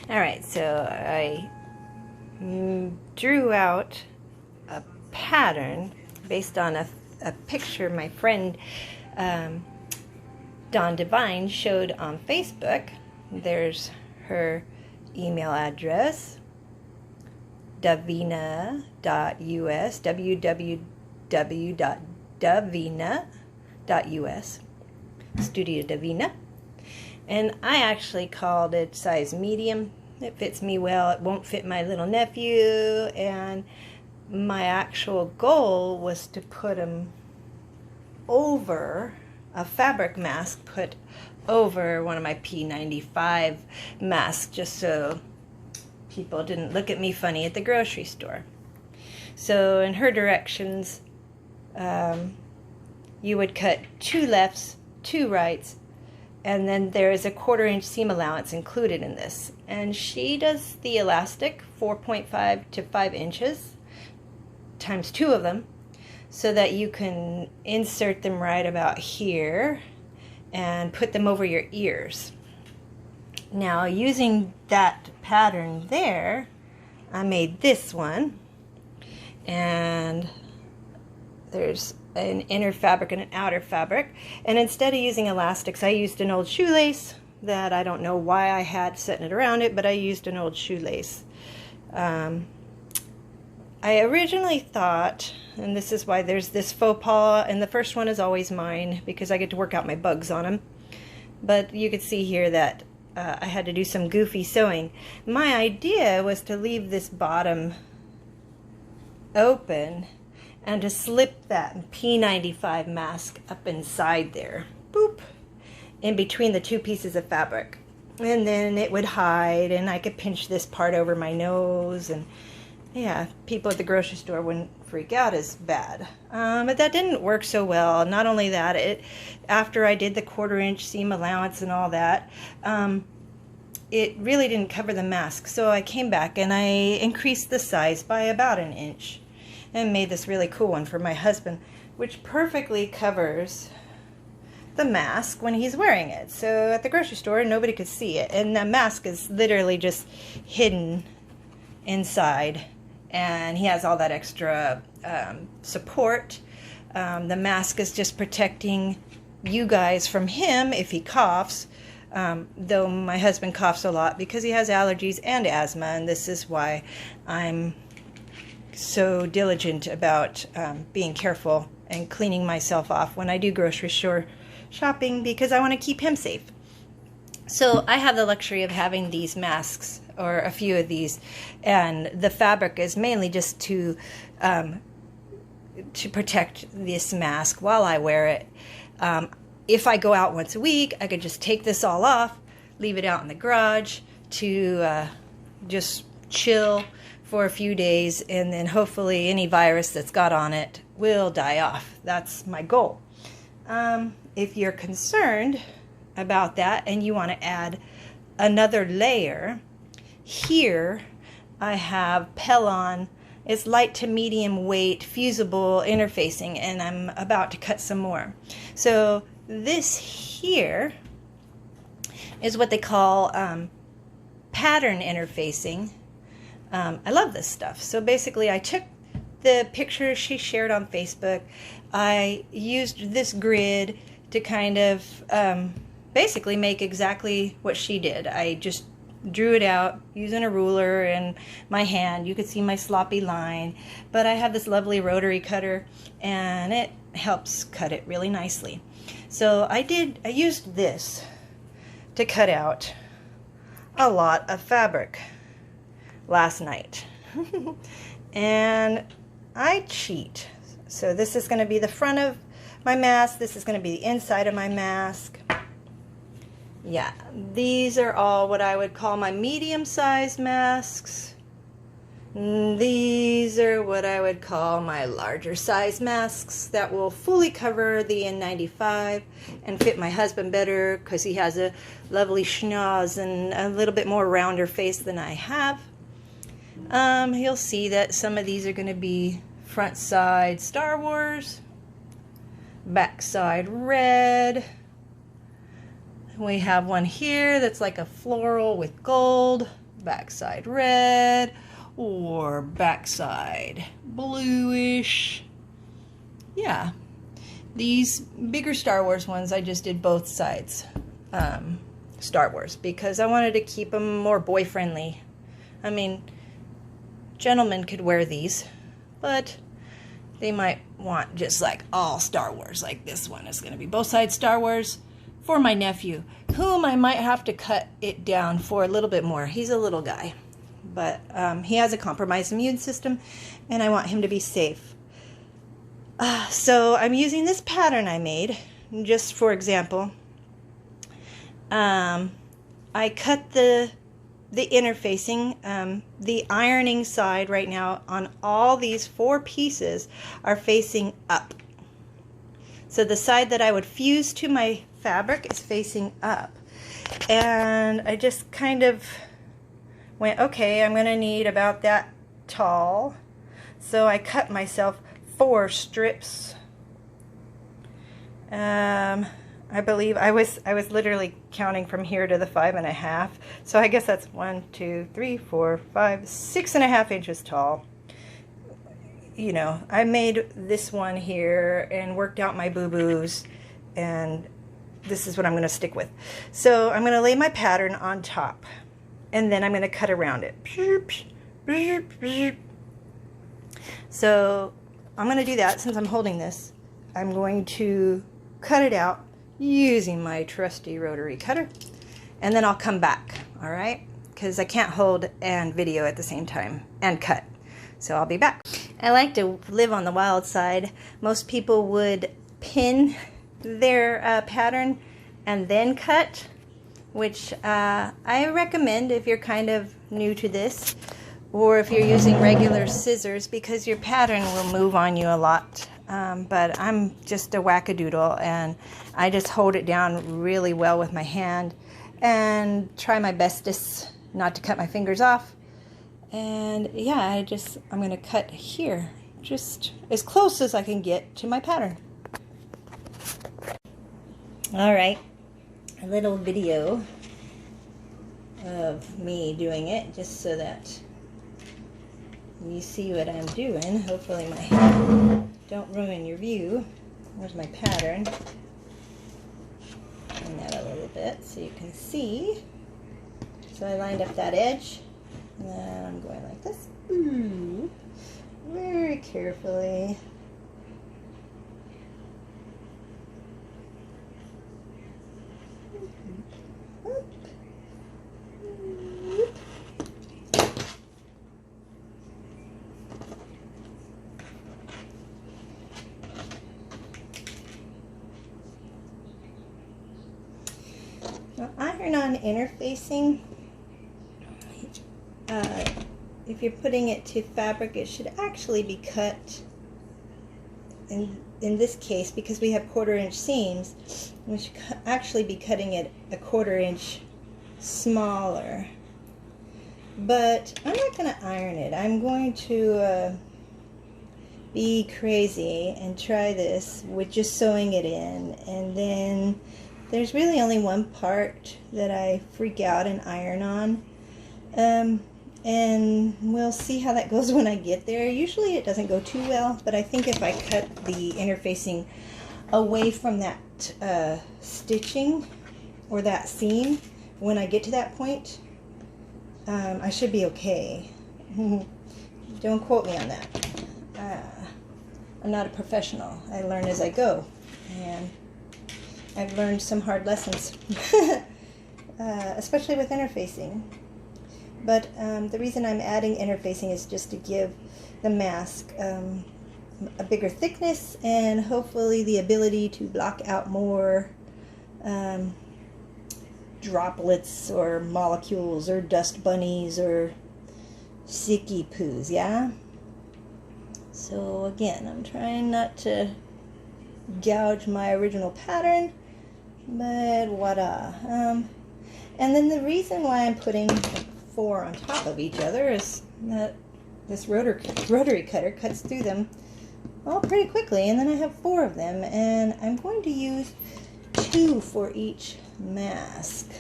Alright, so I drew out a pattern based on a picture my friend Dawn Divine showed on Facebook. There's her email address, davina.us, www.davina.us, Studio Davina. And I actually called it size medium. It fits me well. It won't fit my little nephew. And my actual goal was to put them over a fabric mask, put over one of my P95 masks, just so people didn't look at me funny at the grocery store. So in her directions, you would cut 2 lefts, 2 rights, and then there is a 1/4 inch seam allowance included in this. And she does the elastic 4.5 to 5 inches times 2 of them, so that you can insert them right about here and put them over your ears. Now, using that pattern there, I made this one, and there's an inner fabric and an outer fabric, and instead of using elastics, I used an old shoelace that I don't know why I had setting it around it, but I used an old shoelace. I originally thought, and this is why there's this faux pas, and the first one is always mine because I get to work out my bugs on them, but you can see here that I had to do some goofy sewing. My idea was to leave this bottom open and to slip that P95 mask up inside there, boop, in between the 2 pieces of fabric. And then it would hide, and I could pinch this part over my nose, and yeah, people at the grocery store wouldn't freak out as bad. But that didn't work so well. Not only that, after I did the 1/4 inch seam allowance and all that, it really didn't cover the mask. So I came back and I increased the size by about 1 inch and made this really cool one for my husband, which perfectly covers the mask when he's wearing it. So at the grocery store, nobody could see it. And the mask is literally just hidden inside. And he has all that extra support. The mask is just protecting you guys from him if he coughs, though my husband coughs a lot because he has allergies and asthma, and this is why I'm so diligent about being careful and cleaning myself off when I do grocery store shopping, because I want to keep him safe. So I have the luxury of having these masks, or a few of these, and the fabric is mainly just to protect this mask while I wear it. If I go out once a week, I could just take this all off, leave it out in the garage to just chill for a few days, and then hopefully any virus that's got on it will die off. That's my goal. If you're concerned about that and you want to add another layer, here I have Pellon. It's light to medium weight fusible interfacing, and I'm about to cut some more. So this here is what they call pattern interfacing. I love this stuff. So basically I took the picture she shared on Facebook. I used this grid to kind of basically make exactly what she did. I just drew it out using a ruler and my hand. You could see my sloppy line, but I have this lovely rotary cutter and it helps cut it really nicely. So I used this to cut out a lot of fabric last night. And I cheat. So this is going to be the front of my mask. This is going to be the inside of my mask. Yeah, these are all what I would call my medium-sized masks. These are what I would call my larger-sized masks that will fully cover the N95 and fit my husband better because he has a lovely schnoz and a little bit more rounder face than I have. You'll see that some of these are going to be front side Star Wars, back side red. We have one here that's like a floral with gold. backside red or backside bluish. Yeah, these bigger Star Wars ones, I just did both sides Star Wars because I wanted to keep them more boy friendly. I mean, gentlemen could wear these, but they might want just like all Star Wars, like this one is going to be both sides Star Wars for my nephew, whom I might have to cut it down for a little bit more. He's a little guy, but he has a compromised immune system, and I want him to be safe. So I'm using this pattern I made, just for example. I cut the interfacing, the ironing side right now on all these 4 pieces are facing up. So the side that I would fuse to my fabric is facing up. And I just kind of went, okay, I'm going to need about that tall. So I cut myself 4 strips. I believe I was literally counting from here to the 5.5. So I guess that's 1, 2, 3, 4, 5, 6.5 inches tall. You know, I made this one here and worked out my boo-boos, and this is what I'm going to stick with. So I'm going to lay my pattern on top, and then I'm going to cut around it. So I'm going to do that since I'm holding this. I'm going to cut it out using my trusty rotary cutter, and then I'll come back, all right? Because I can't hold and video at the same time and cut. So I'll be back. I like to live on the wild side. Most people would pin their pattern and then cut, which I recommend if you're kind of new to this, or if you're using regular scissors, because your pattern will move on you a lot. But I'm just a wackadoodle, and I just hold it down really well with my hand and try my bestest not to cut my fingers off. And yeah, I'm going to cut here, just as close as I can get to my pattern. All right, a little video of me doing it, just so that you see what I'm doing. Hopefully my hand don't ruin your view. There's my pattern. Turn that a little bit so you can see. So I lined up that edge, and then I'm going like this. Ooh, very carefully. Now, iron-on interfacing, if you're putting it to fabric, it should actually be cut, in this case, because we have 1/4 inch seams, we should actually be cutting it a 1/4 inch smaller. But I'm not going to iron it. I'm going to be crazy and try this with just sewing it in, and then there's really only one part that I freak out and iron on, and we'll see how that goes when I get there. Usually it doesn't go too well, but I think if I cut the interfacing away from that stitching or that seam when I get to that point, I should be okay. Don't quote me on that. I'm not a professional. I learn as I go, and I've learned some hard lessons, especially with interfacing. But the reason I'm adding interfacing is just to give the mask a bigger thickness, and hopefully the ability to block out more droplets or molecules or dust bunnies or sicky poos, yeah? So again, I'm trying not to gouge my original pattern, but voila. And then the reason why I'm putting 4 on top of each other is that this rotary cutter cuts through them all pretty quickly, and then I have 4 of them, and I'm going to use 2 for each mask.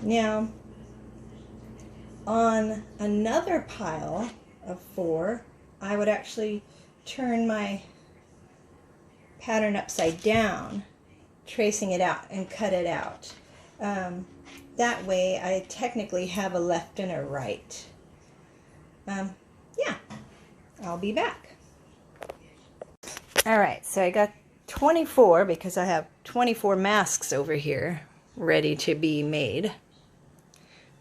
Now, on another pile of 4, I would actually turn my pattern upside down, tracing it out and cut it out. That way I technically have a left and a right. Yeah, I'll be back. Alright, so I got 24 because I have 24 masks over here ready to be made.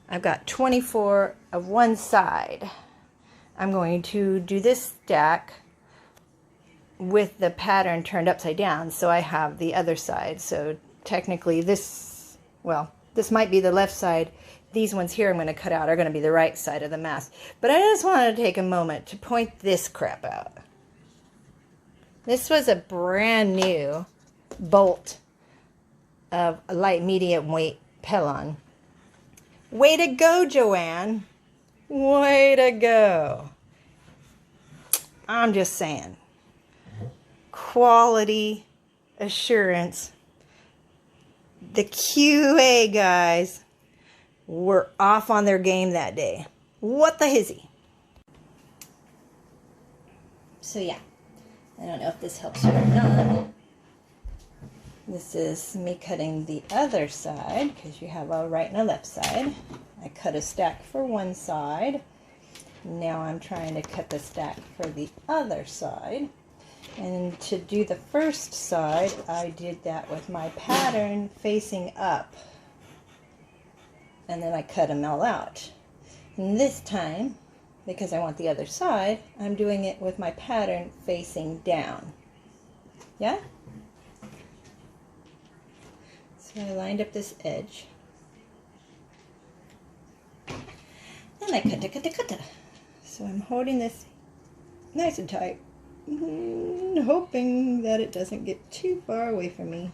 I've got 24 of one side. I'm going to do this stack with the pattern turned upside down, so I have the other side. So technically this, well, this might be the left side. These ones here I'm going to cut out are going to be the right side of the mask. But I just wanted to take a moment to point this crap out. This was a brand new bolt of a light medium weight Pellon. Way to go, Joanne. Way to go. I'm just saying. Quality assurance. The QA guys were off on their game that day. What the hizzy? So yeah, I don't know if this helps you or not. This is me cutting the other side, because you have a right and a left side. I cut a stack for one side. Now I'm trying to cut the stack for the other side. And to do the first side, I did that with my pattern facing up. And then I cut them all out. And this time, because I want the other side, I'm doing it with my pattern facing down. Yeah? So I lined up this edge. And I cut. So I'm holding this nice and tight, hoping that it doesn't get too far away from me.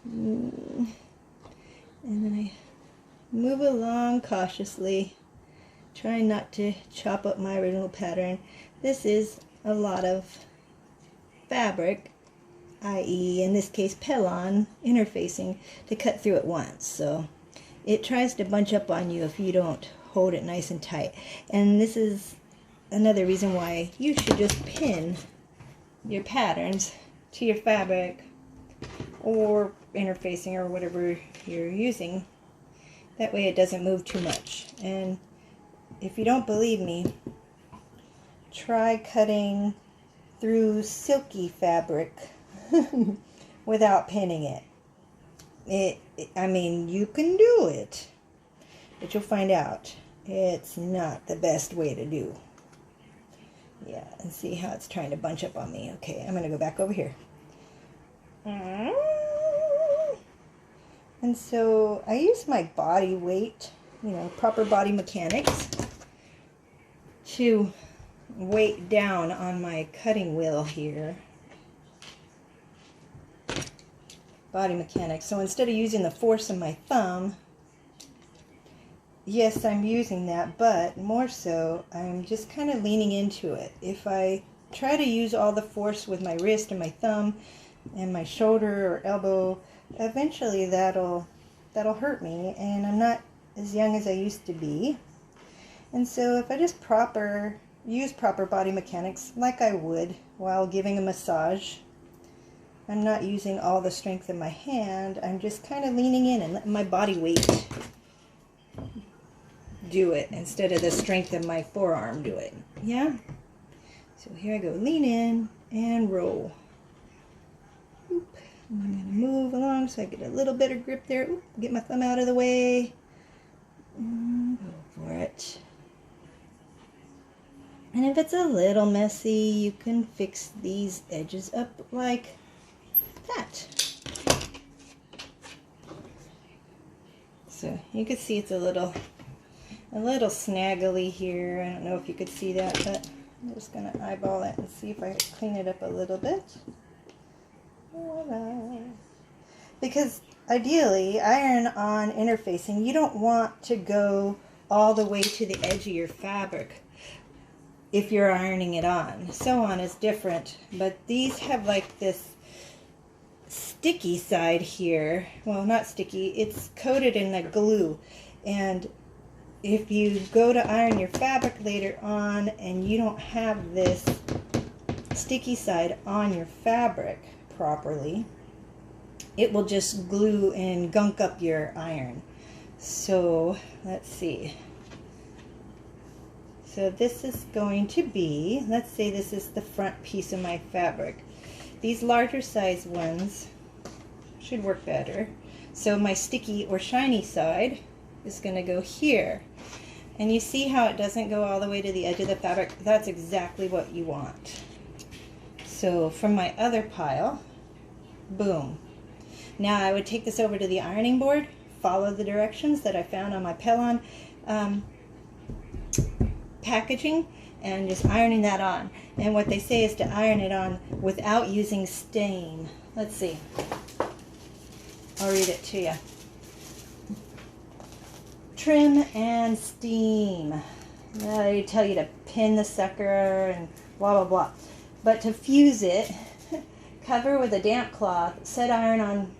And then I move along cautiously, trying not to chop up my original pattern. This is a lot of fabric, i.e. in this case Pellon, interfacing to cut through at once. So it tries to bunch up on you if you don't hold it nice and tight. And this is another reason why you should just pin your patterns to your fabric or interfacing or whatever you're using. That way it doesn't move too much. And if you don't believe me, try cutting through silky fabric without pinning it. I mean, you can do it, but you'll find out it's not the best way to do. Yeah, and see how it's trying to bunch up on me. Okay, I'm going to go back over here. And so I use my body weight, proper body mechanics, to weight down on my cutting wheel here. Body mechanics. So instead of using the force of my thumb, yes, I'm using that, but more so, I'm just kind of leaning into it. If I try to use all the force with my wrist and my thumb and my shoulder or elbow, eventually that'll hurt me, and I'm not as young as I used to be. And so if I just use proper body mechanics like I would while giving a massage, I'm not using all the strength in my hand. I'm just kind of leaning in and letting my body weight do it instead of the strength of my forearm do it. Yeah? So here I go. Lean in and roll. Oop. And I'm going to move along so I get a little better grip there. Oop. Get my thumb out of the way. Go for it. And if it's a little messy, you can fix these edges up like that. So you can see it's a little snaggly here. I don't know if you could see that, but I'm just going to eyeball it and see if I can clean it up a little bit. Voila. Because ideally, iron-on interfacing, you don't want to go all the way to the edge of your fabric if you're ironing it on. Sew-on is different, but these have like this sticky side here, well, not sticky, it's coated in a glue. And if you go to iron your fabric later on and you don't have this sticky side on your fabric properly, it will just glue and gunk up your iron. So let's see. So this is going to be, let's say this is the front piece of my fabric. These larger size ones should work better. So my sticky or shiny side is going to go here. And you see how it doesn't go all the way to the edge of the fabric? That's exactly what you want. So from my other pile, boom. Now I would take this over to the ironing board, follow the directions that I found on my Pellon packaging, and just ironing that on. And what they say is to iron it on without using stain. Let's see. I'll read it to you. Trim and steam. They tell you to pin the sucker and blah blah blah. But to fuse it, cover with a damp cloth, set iron on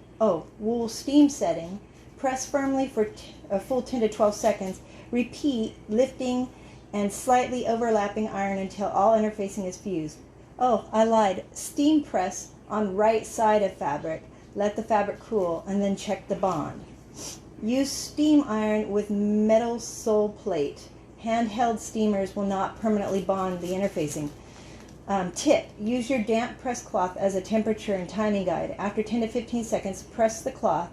wool steam setting, press firmly for a full 10 to 12 seconds, repeat, lifting and slightly overlapping iron until all interfacing is fused. Oh, I lied. Steam press on right side of fabric. Let the fabric cool and then check the bond. Use steam iron with metal sole plate. Handheld steamers will not permanently bond the interfacing. Tip, use your damp press cloth as a temperature and timing guide. After 10 to 15 seconds, press cloth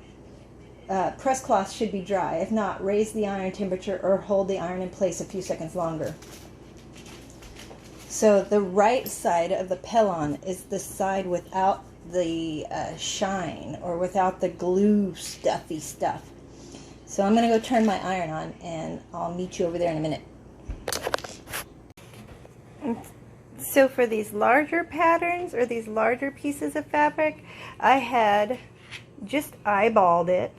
should be dry. If not, raise the iron temperature or hold the iron in place a few seconds longer. So the right side of the Pellon is the side without the shine, or without the glue stuffy stuff. So I'm going to go turn my iron on and I'll meet you over there in a minute. So for these larger patterns or these larger pieces of fabric, I had just eyeballed it,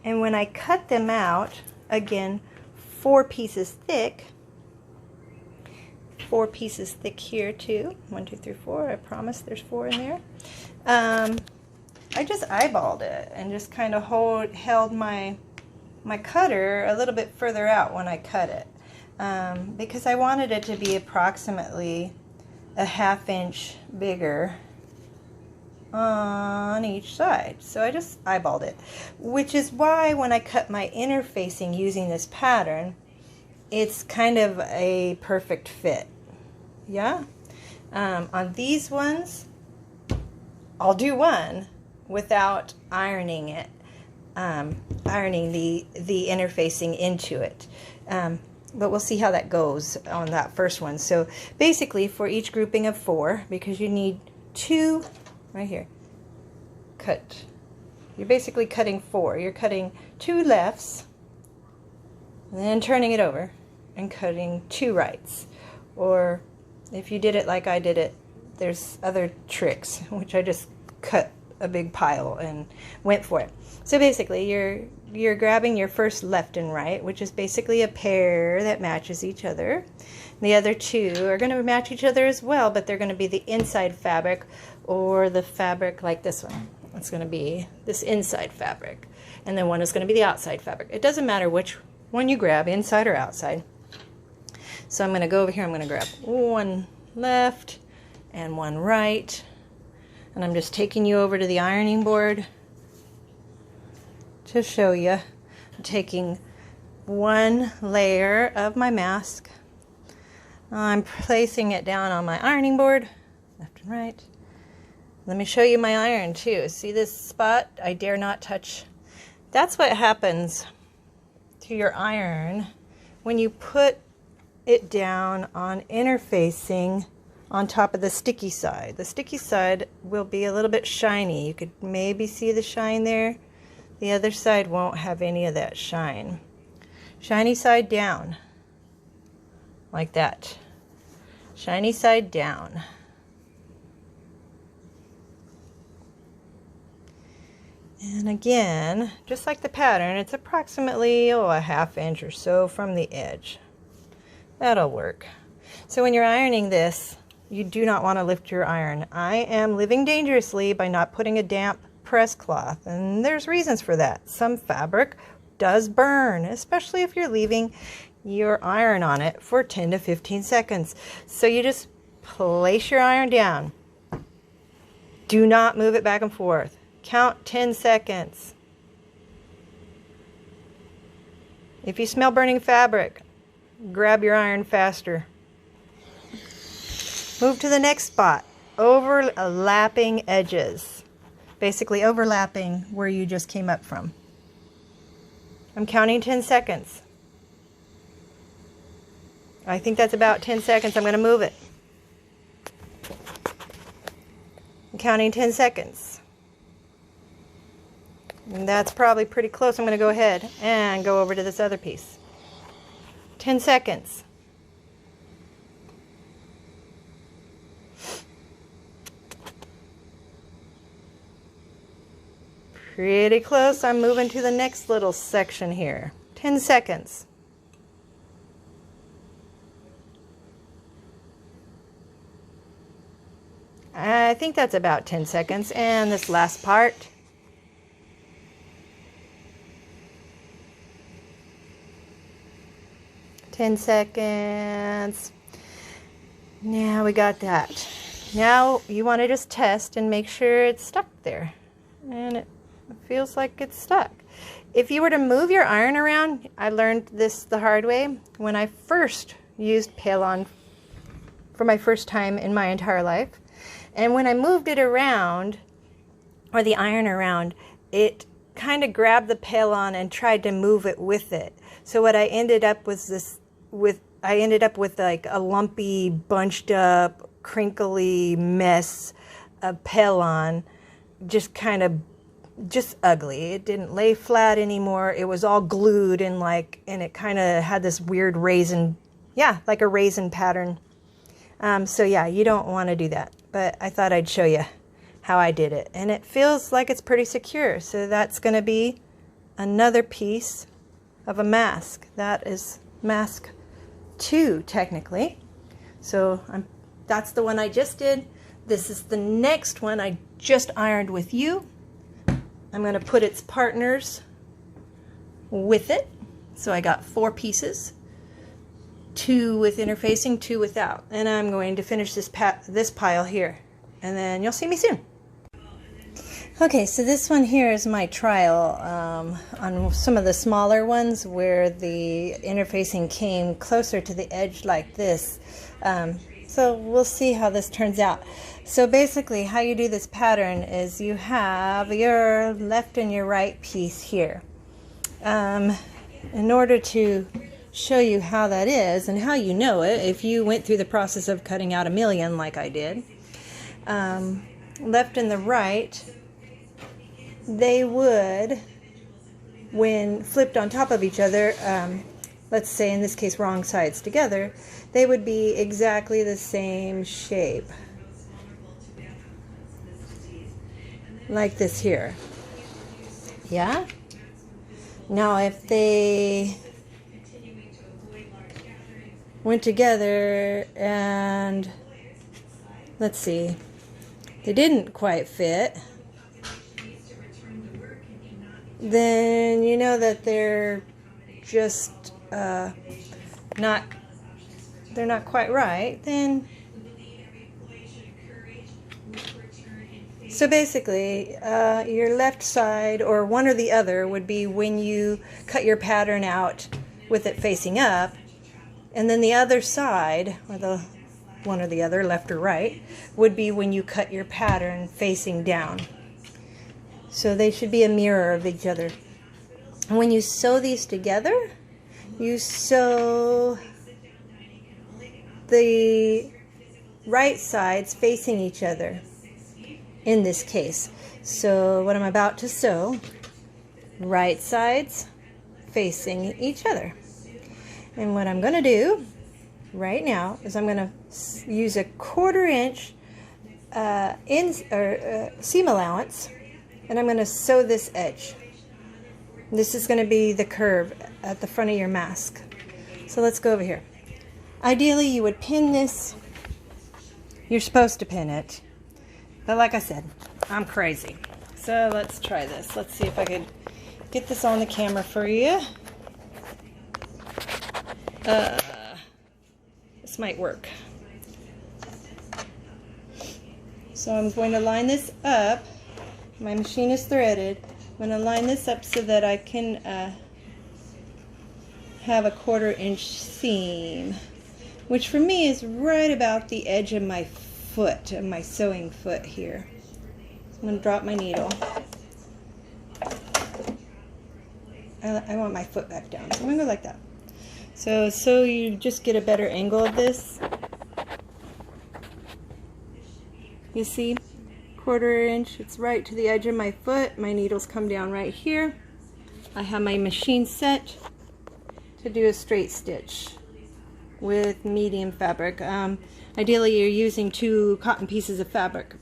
and when I cut them out, again, 4 pieces thick, 4 pieces thick here too, 1, 2, 3, 4, I promise there's 4 in there. I just eyeballed it and just kind of held my cutter a little bit further out when I cut it, because I wanted it to be approximately a 1/2 inch bigger on each side. So I just eyeballed it, which is why when I cut my interfacing using this pattern, it's kind of a perfect fit. Yeah. On these ones, I'll do one without ironing it, ironing the interfacing into it. But we'll see how that goes on that first one. So basically for each grouping of 4, because you need 2 right here, cut. You're basically cutting 4. You're cutting 2 lefts, and then turning it over and cutting 2 rights. Or if you did it like I did it, there's other tricks, which I just cut a big pile and went for it. So basically you're grabbing your first left and right, which is basically a pair that matches each other. The other 2 are going to match each other as well, but they're going to be the inside fabric, or the fabric like this one. It's going to be this inside fabric, and then one is going to be the outside fabric. It doesn't matter which one you grab, inside or outside. So I'm going to go over here, I'm going to grab 1 left and 1 right, and I'm just taking you over to the ironing board to show you. I'm taking 1 layer of my mask. I'm placing it down on my ironing board, left and right. Let me show you my iron too. See this spot? I dare not touch. That's what happens to your iron when you put it down on interfacing on top of the sticky side. The sticky side will be a little bit shiny. You could maybe see the shine there. The other side won't have any of that shine. Shiny side down, like that. Shiny side down. And again, just like the pattern, it's approximately a 1/2 inch or so from the edge. That'll work. So when you're ironing this, you do not want to lift your iron. I am living dangerously by not putting a damp press cloth, and there's reasons for that. Some fabric does burn, especially if you're leaving your iron on it for 10 to 15 seconds. So you just place your iron down. Do not move it back and forth. Count 10 seconds. If you smell burning fabric, grab your iron faster. Move to the next spot. Overlapping edges. Basically overlapping where you just came up from. I'm counting 10 seconds. I think that's about 10 seconds. I'm going to move it. I'm counting 10 seconds. And that's probably pretty close. I'm going to go ahead and go over to this other piece. 10 seconds. Pretty close. I'm moving to the next little section here. 10 seconds. I think that's about 10 seconds. And this last part. Ten seconds. Now we got that. Now you want to just test and make sure it's stuck there. And it feels like it's stuck. If you were to move your iron around, I learned this the hard way when I first used Palon for my first time in my entire life. And when I moved it around, or the iron around, it kind of grabbed the Palon and tried to move it with it. So what I ended up with like a lumpy, bunched up, crinkly mess of Palon, just ugly. It didn't lay flat anymore. It was all glued and it kind of had this weird raisin, like a raisin pattern. So yeah, you don't want to do that. But I thought I'd show you how I did it. And it feels like it's pretty secure. So that's going to be another piece of a mask. That is mask 2, technically. So that's the one I just did. This is the next one I just ironed with you. I'm going to put its partners with it. So I got 4 pieces. 2 with interfacing, 2 without. And I'm going to finish this pile here. And then you'll see me soon. Okay, so this one here is my trial on some of the smaller ones where the interfacing came closer to the edge like this. So we'll see how this turns out. So basically how you do this pattern is you have your left and your right piece here. In order to show you how that is and how you know it, if you went through the process of cutting out 1,000,000 like I did, left and the right, they would, when flipped on top of each other, let's say in this case wrong sides together, they would be exactly the same shape. Like this here. Yeah? Now if they went together and, let's see, they didn't quite fit, then you know that they're just not quite right. Then so basically your left side or one or the other would be when you cut your pattern out with it facing up, and then the other side, or the one or the other, left or right, would be when you cut your pattern facing down. So they should be a mirror of each other. And when you sew these together, you sew the right sides facing each other in this case. So what I'm about to sew, right sides facing each other. And what I'm going to do right now is I'm going to use a 1/4 inch seam allowance, and I'm going to sew this edge. This is going to be the curve at the front of your mask. So let's go over here. Ideally you would pin this you're supposed to pin it. But like I said, I'm crazy. So let's try this. Let's see if I could get this on the camera for you. This might work. So I'm going to line this up. My machine is threaded. I'm going to line this up so that I can have a 1/4 inch seam, which for me is right about the edge of my foot, of my sewing foot here. I'm going to drop my needle. I want my foot back down, so I'm going to go like that. So you just get a better angle of this. You see, 1/4 inch, it's right to the edge of my foot. My needles come down right here. I have my machine set to do a straight stitch with medium fabric. Ideally you're using 2 cotton pieces of fabric.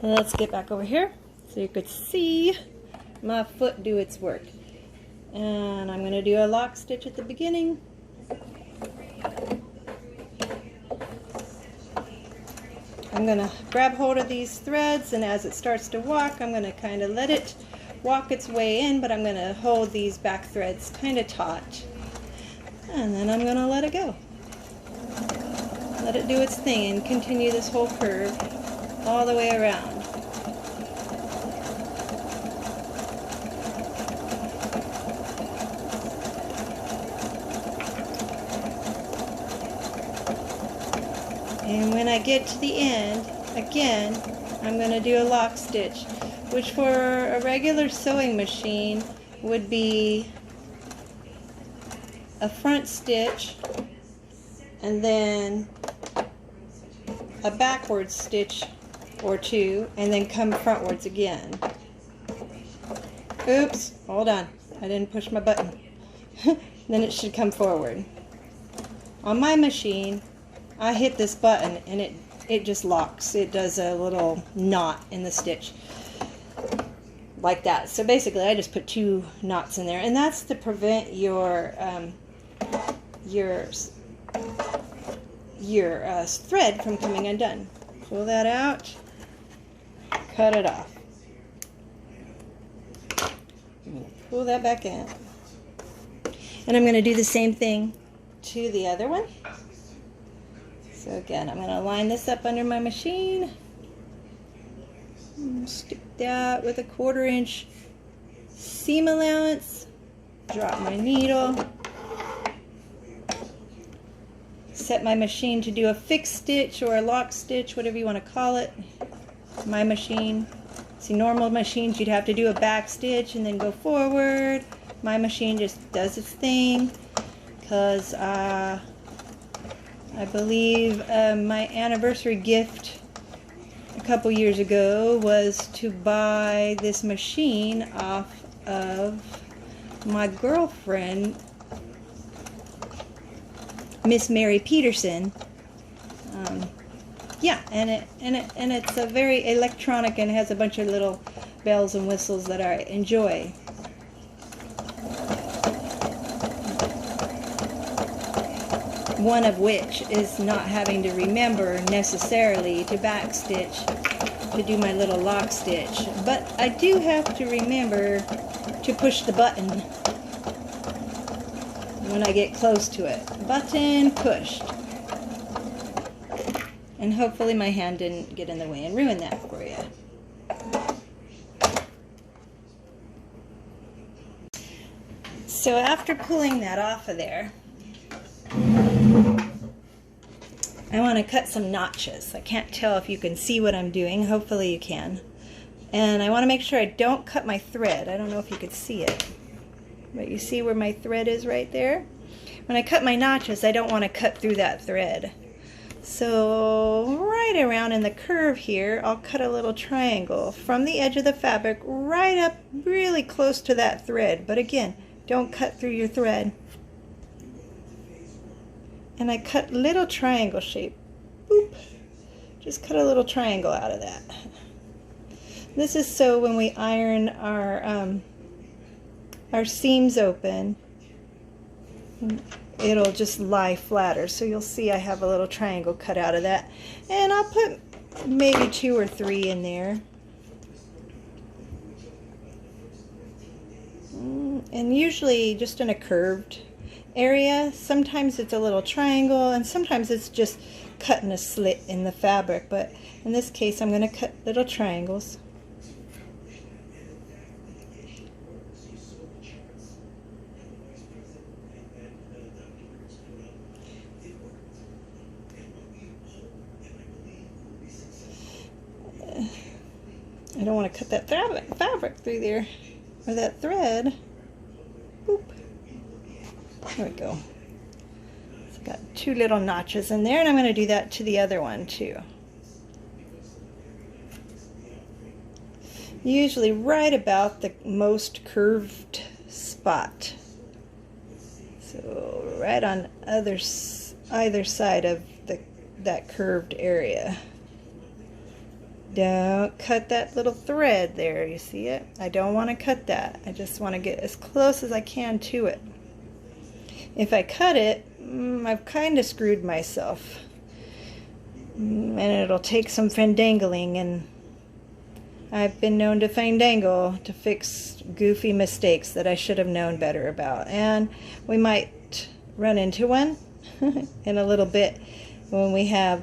Let's get back over here so you could see my foot do its work. And I'm going to do a lock stitch at the beginning. I'm going to grab hold of these threads, and as it starts to walk, I'm going to kind of let it walk its way in, but I'm going to hold these back threads kind of taut. And then I'm going to let it go. Let it do its thing and continue this whole curve all the way around. And when I get to the end, again, I'm going to do a lock stitch, which for a regular sewing machine would be a front stitch and then a backward stitch or 2 and then come frontwards again. Oops, hold on, I didn't push my button. Then it should come forward. On my machine, I hit this button and it just locks. It does a little knot in the stitch like that. So basically I just put 2 knots in there, and that's to prevent your thread from coming undone. Pull that out, cut it off. I'm going to pull that back in. And I'm going to do the same thing to the other one. So again, I'm going to line this up under my machine. Stick that with a 1/4 inch seam allowance. Drop my needle. Set my machine to do a fixed stitch or a lock stitch, whatever you want to call it. My machine. See, normal machines you'd have to do a back stitch and then go forward. My machine just does its thing because I believe my anniversary gift a couple years ago was to buy this machine off of my girlfriend, Miss Mary Peterson. Yeah, and it's a very electronic and has a bunch of little bells and whistles that I enjoy. One of which is not having to remember necessarily to back stitch to do my little lock stitch, but I do have to remember to push the button when I get close to it. Button pushed. And hopefully my hand didn't get in the way and ruin that for you. So after pulling that off of there, I want to cut some notches. I can't tell if you can see what I'm doing. Hopefully you can. And I want to make sure I don't cut my thread. I don't know if you could see it, but you see where my thread is right there? When I cut my notches, I don't want to cut through that thread. So right around in the curve here, I'll cut a little triangle from the edge of the fabric right up really close to that thread. But again, don't cut through your thread. And I cut little triangle shape. Boop. Just cut a little triangle out of that. This is so when we iron our seams open, it'll just lie flatter. So you'll see I have a little triangle cut out of that. And I'll put maybe 2 or 3 in there. And usually just in a curved area. Sometimes it's a little triangle, and sometimes it's just cutting a slit in the fabric. But in this case, I'm going to cut little triangles. I don't want to cut that fabric through there, or that thread. Boop. There we go. It's got 2 little notches in there, and I'm going to do that to the other one too. Usually right about the most curved spot. So right on either side of that curved area. Don't cut that little thread there, you see it? I don't want to cut that. I just want to get as close as I can to it. If I cut it, I've kind of screwed myself. And it'll take some findangling, and I've been known to fandangle to fix goofy mistakes that I should have known better about. And we might run into one in a little bit when we have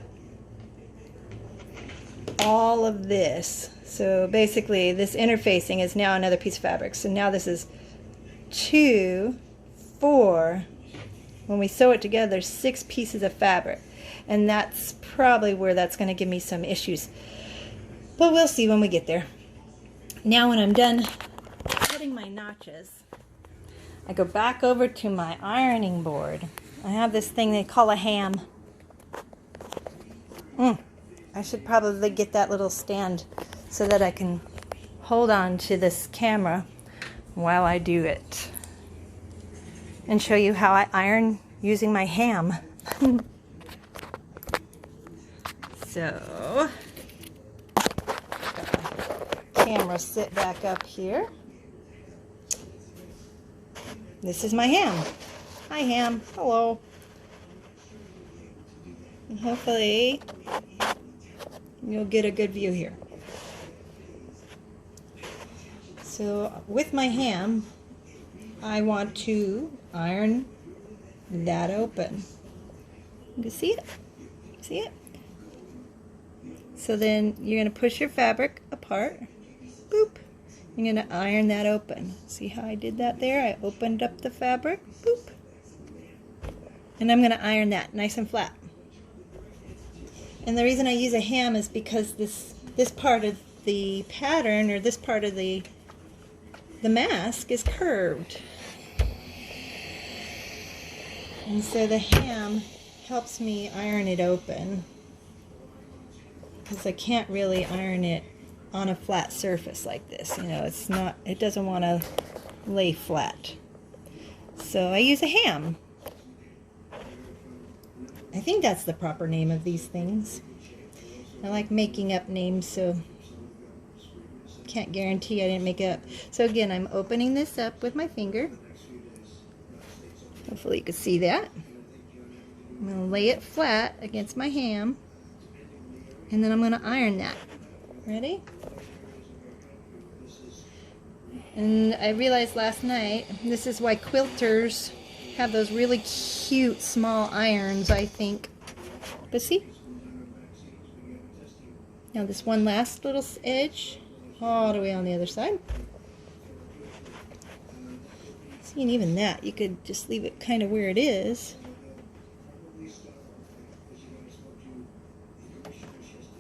all of this. So basically this interfacing is now another piece of fabric. So now this is 2, 4, when we sew it together, 6 pieces of fabric. And that's probably where that's going to give me some issues. But we'll see when we get there. Now when I'm done cutting my notches, I go back over to my ironing board. I have this thing they call a ham. I should probably get that little stand so that I can hold on to this camera while I do it and show you how I iron using my ham. So, got my camera sit back up here. This is my ham. Hi, ham. Hello. And hopefully you'll get a good view here. So with my ham, I want to iron that open. You can see it? See it? So then you're going to push your fabric apart. Boop. You're going to iron that open. See how I did that there? I opened up the fabric. Boop. And I'm going to iron that nice and flat. And the reason I use a ham is because this part of the pattern, or this part of the mask, is curved. And so the ham helps me iron it open, because I can't really iron it on a flat surface like this. You know, it doesn't want to lay flat. So I use a ham. I think that's the proper name of these things. I like making up names, so can't guarantee I didn't make it up. So again, I'm opening this up with my finger. Hopefully you can see that. I'm going to lay it flat against my ham, and then I'm going to iron that. Ready? And I realized last night, this is why quilters have those really cute small irons, I think. But see? Now this one last little edge, all the way on the other side. See, and even that, you could just leave it kind of where it is.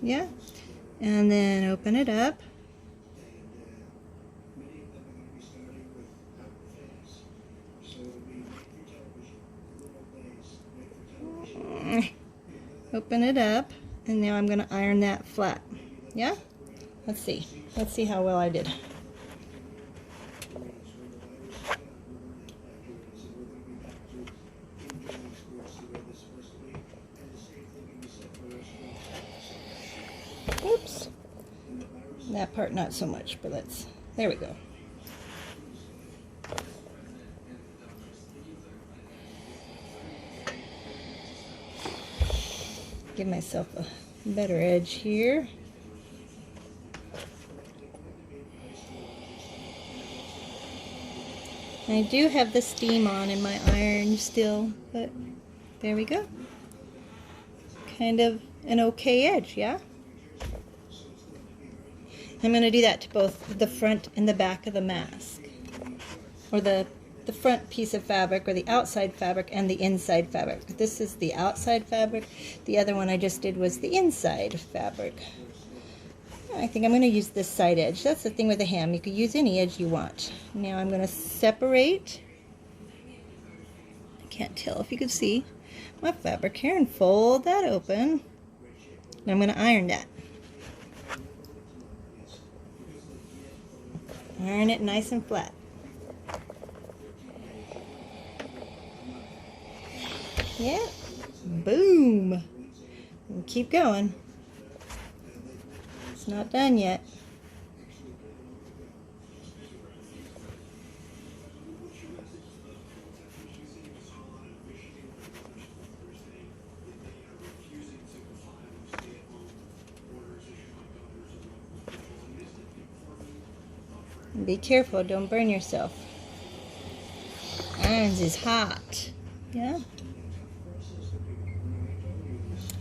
Yeah? And then open it up. Open it up, and now I'm going to iron that flat. Yeah? Let's see. Let's see how well I did. Oops. That part not so much, but there we go. Give myself a better edge here. I do have the steam on in my iron still, but there we go. Kind of an okay edge, yeah? I'm going to do that to both the front and the back of the mask. Or the front piece of fabric, or the outside fabric, and the inside fabric. This is the outside fabric. The other one I just did was the inside fabric. I think I'm going to use this side edge. That's the thing with a ham. You can use any edge you want. Now I'm going to separate. I can't tell if you can see my fabric here, and fold that open. And I'm going to iron that. Iron it nice and flat. Yeah. Boom. And keep going. It's not done yet. And be careful, don't burn yourself. Irons is hot. Yeah.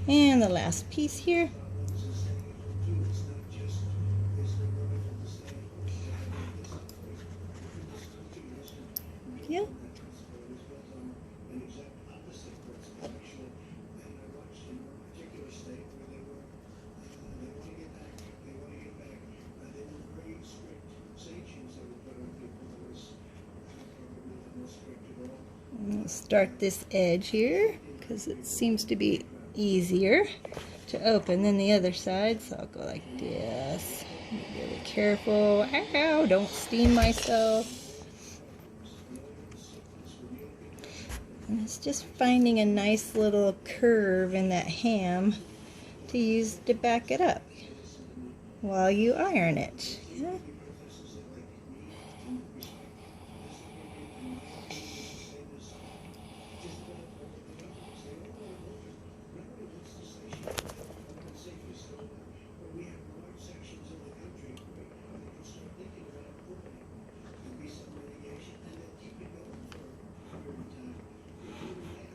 And the last piece here. Yeah. I'll start this edge here because it seems to be easier to open than the other side, so I'll go like this. Be really careful. Ow, don't steam myself. And it's just finding a nice little curve in that ham to use to back it up while you iron it. Yeah.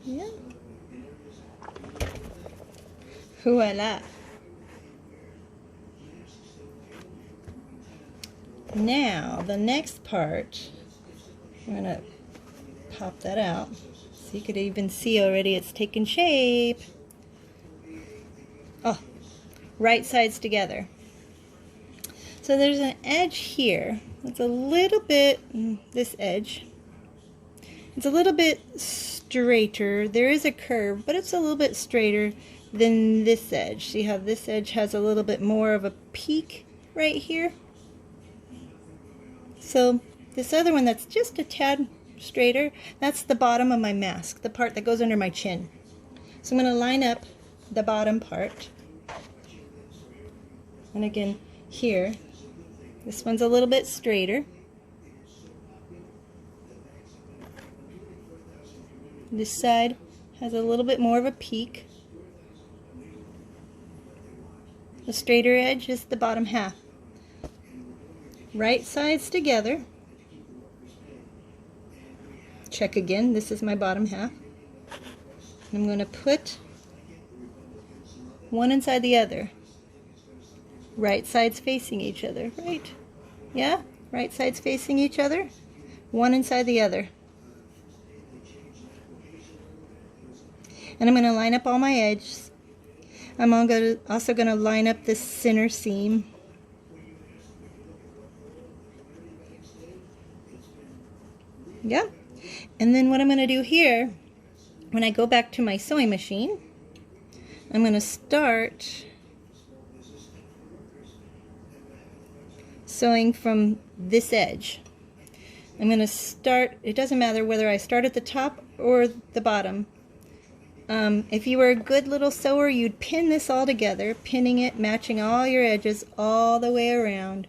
Yeah. Voila. Now, the next part, I'm going to pop that out. So you could even see already it's taken shape. Oh, right sides together. So there's an edge here. It's a little bit, this edge. It's a little bit straighter. There is a curve, but it's a little bit straighter than this edge. See how this edge has a little bit more of a peak right here? So this other one that's just a tad straighter, that's the bottom of my mask, the part that goes under my chin. So I'm going to line up the bottom part. And again, here, this one's a little bit straighter. This side has a little bit more of a peak. The straighter edge is the bottom half. Right sides together. Check again, this is my bottom half. I'm going to put one inside the other. Right sides facing each other, right? Yeah? Right sides facing each other. One inside the other. And I'm going to line up all my edges. I'm also going to line up this center seam. Yeah. And then what I'm going to do here, when I go back to my sewing machine, I'm going to start sewing from this edge. I'm going to start, it doesn't matter whether I start at the top or the bottom. If you were a good little sewer, you'd pin this all together, pinning it, matching all your edges all the way around.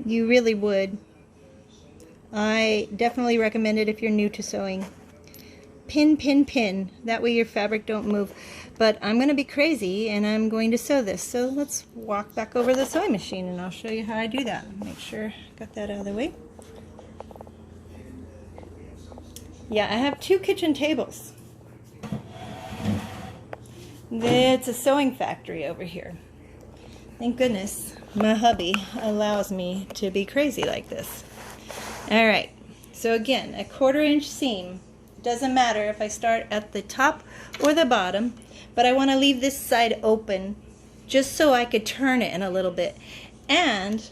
You really would. I definitely recommend it if you're new to sewing. pin, pin, pin. That way your fabric don't move. But I'm going to be crazy and I'm going to sew this. So let's walk back over the sewing machine and I'll show you how I do that. Make sure I got that out of the way. Yeah, I have 2 kitchen tables. It's a sewing factory over here. Thank goodness my hubby allows me to be crazy like this. All right, so again, a 1/4 inch seam. Doesn't matter if I start at the top or the bottom, but I want to leave this side open just so I could turn it in a little bit. And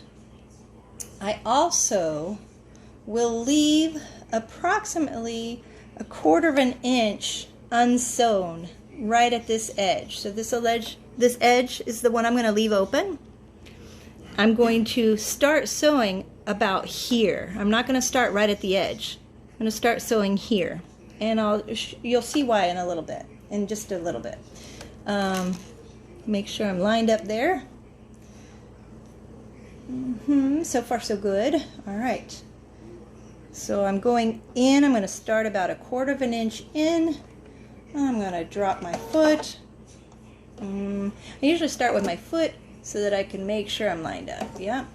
I also will leave approximately a 1/4 inch unsewn right at this edge. So this edge is the one I'm going to leave open. I'm going to start sewing about here. I'm not going to start right at the edge. I'm going to start sewing here, and you'll see why in a little bit, in just a little bit. Make sure I'm lined up there. So far so good. All right. So I'm going in. I'm going to start about a 1/4 inch in. I'm going to drop my foot. I usually start with my foot so that I can make sure I'm lined up. Yeah.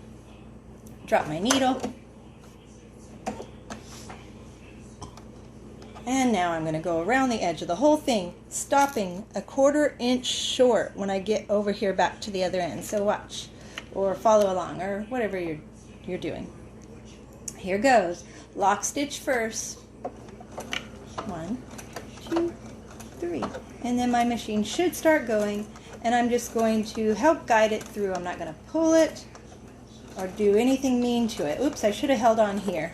Drop my needle. And now I'm going to go around the edge of the whole thing, stopping a 1/4 inch short when I get over here back to the other end. So watch, or follow along, or whatever you're doing. Here goes. Lock stitch first. 1, 2, 3. And then my machine should start going, and I'm just going to help guide it through. I'm not going to pull it or do anything mean to it. Oops, I should have held on here.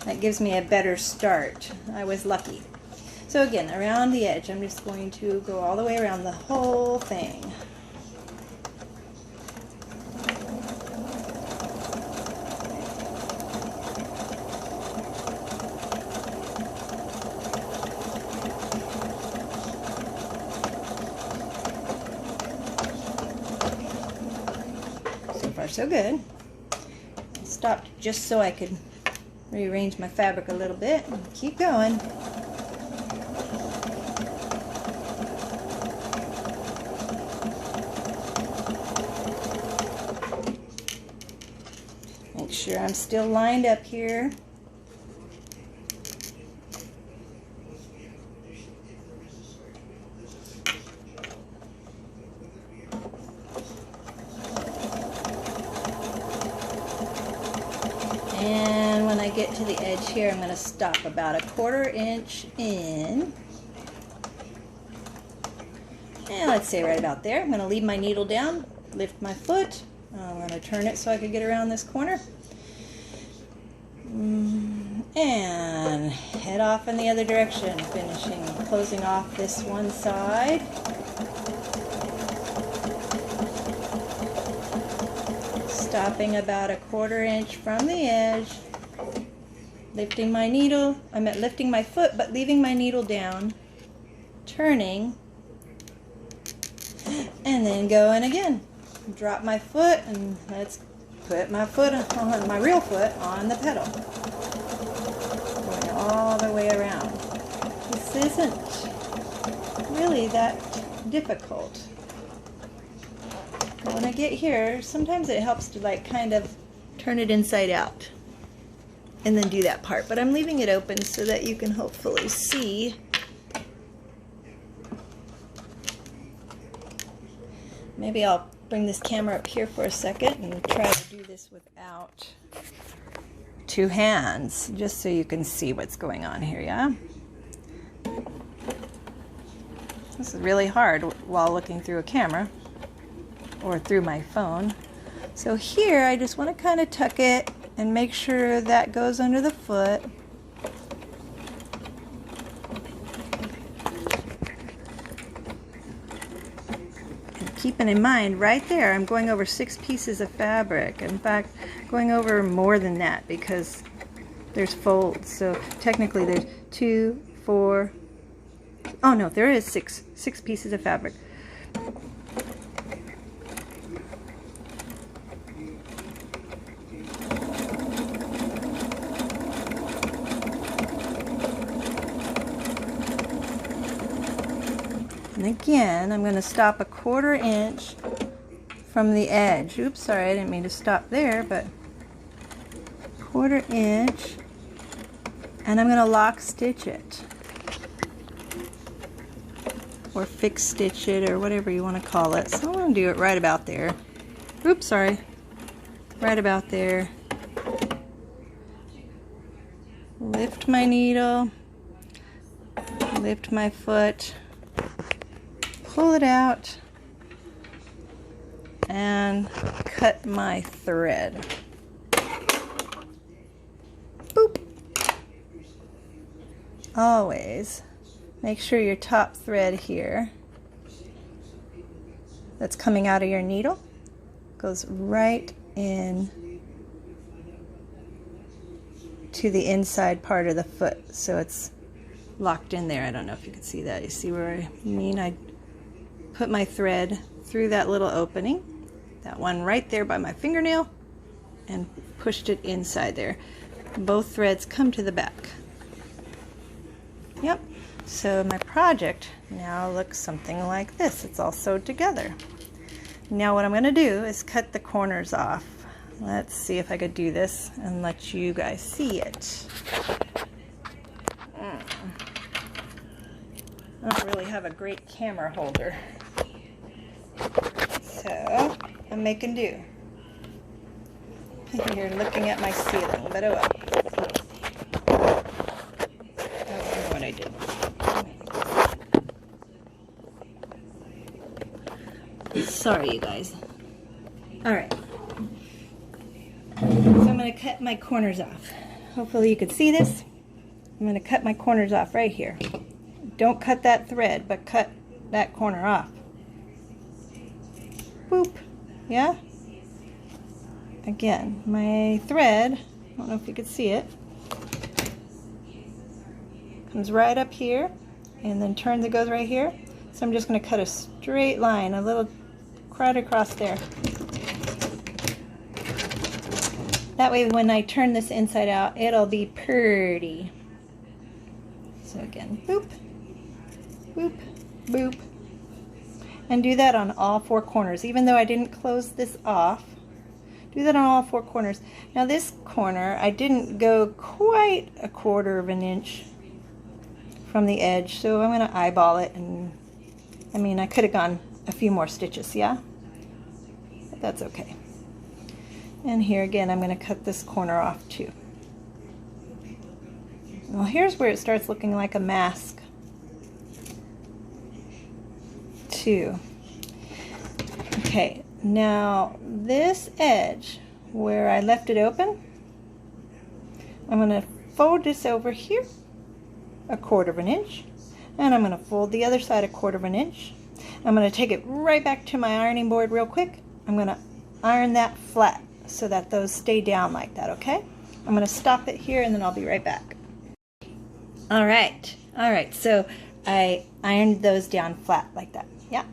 That gives me a better start. I was lucky. So again, around the edge, I'm just going to go all the way around the whole thing. So far so good. I stopped just so I could rearrange my fabric a little bit and keep going. Make sure I'm still lined up here. And when I get to the edge here, I'm going to stop about a 1/4 inch in. And let's say right about there. I'm going to leave my needle down, lift my foot. I'm going to turn it so I can get around this corner. And head off in the other direction, closing off this one side. Stopping about a 1/4 inch from the edge, lifting my needle, lifting my foot, but leaving my needle down, turning, and then going again. Drop my foot, and let's put my foot on my real foot on the pedal. Going all the way around. This isn't really that difficult. When I get here, sometimes it helps to like kind of turn it inside out and then do that part. But I'm leaving it open so that you can hopefully see. Maybe I'll bring this camera up here for a second and try to do this without 2 hands, just so you can see what's going on here, yeah? This is really hard while looking through a camera or through my phone. So here I just want to kind of tuck it and make sure that goes under the foot. And keeping in mind right there I'm going over 6 pieces of fabric. In fact, going over more than that because there's folds. So technically there's 2, 4, oh no, there is 6 pieces of fabric. And again, I'm going to stop a 1/4 inch from the edge. Oops, sorry, I didn't mean to stop there, but 1/4 inch, and I'm going to lock stitch it, or fix stitch it, or whatever you want to call it. So I'm going to do it right about there. Oops, sorry, right about there. Lift my needle, lift my foot, pull it out, and cut my thread. Boop. Always make sure your top thread here that's coming out of your needle goes right in to the inside part of the foot, so it's locked in there. I don't know if you can see that. You see where I mean? I put my thread through that little opening, that one right there by my fingernail, and pushed it inside there. Both threads come to the back. Yep. So my project now looks something like this. It's all sewed together. Now what I'm going to do is cut the corners off. Let's see if I could do this and let you guys see it. I don't really have a great camera holder, so I'm making do. You're looking at my ceiling, but oh well. I don't know what I did. Sorry, you guys. Alright. So I'm going to cut my corners off. Hopefully you can see this. I'm going to cut my corners off right here. Don't cut that thread, but cut that corner off. Boop. Yeah? Again, my thread, I don't know if you can see it, comes right up here and then turns, it goes right here. So I'm just going to cut a straight line, a little right across there. That way when I turn this inside out, it'll be pretty. So again, boop, boop, boop. And do that on all 4 corners. Even though I didn't close this off, do that on all 4 corners. Now this corner, I didn't go quite a 1/4 inch from the edge, so I'm going to eyeball it. And I mean, I could have gone a few more stitches, yeah? But that's okay. And here again, I'm going to cut this corner off too. Well, here's where it starts looking like a mask too. Okay, now this edge where I left it open, I'm going to fold this over here a 1/4 inch, and I'm going to fold the other side a 1/4 inch. I'm going to take it right back to my ironing board real quick. I'm going to iron that flat so that those stay down like that, okay? I'm going to stop it here and then I'll be right back. All right, so I ironed those down flat like that. Yeah,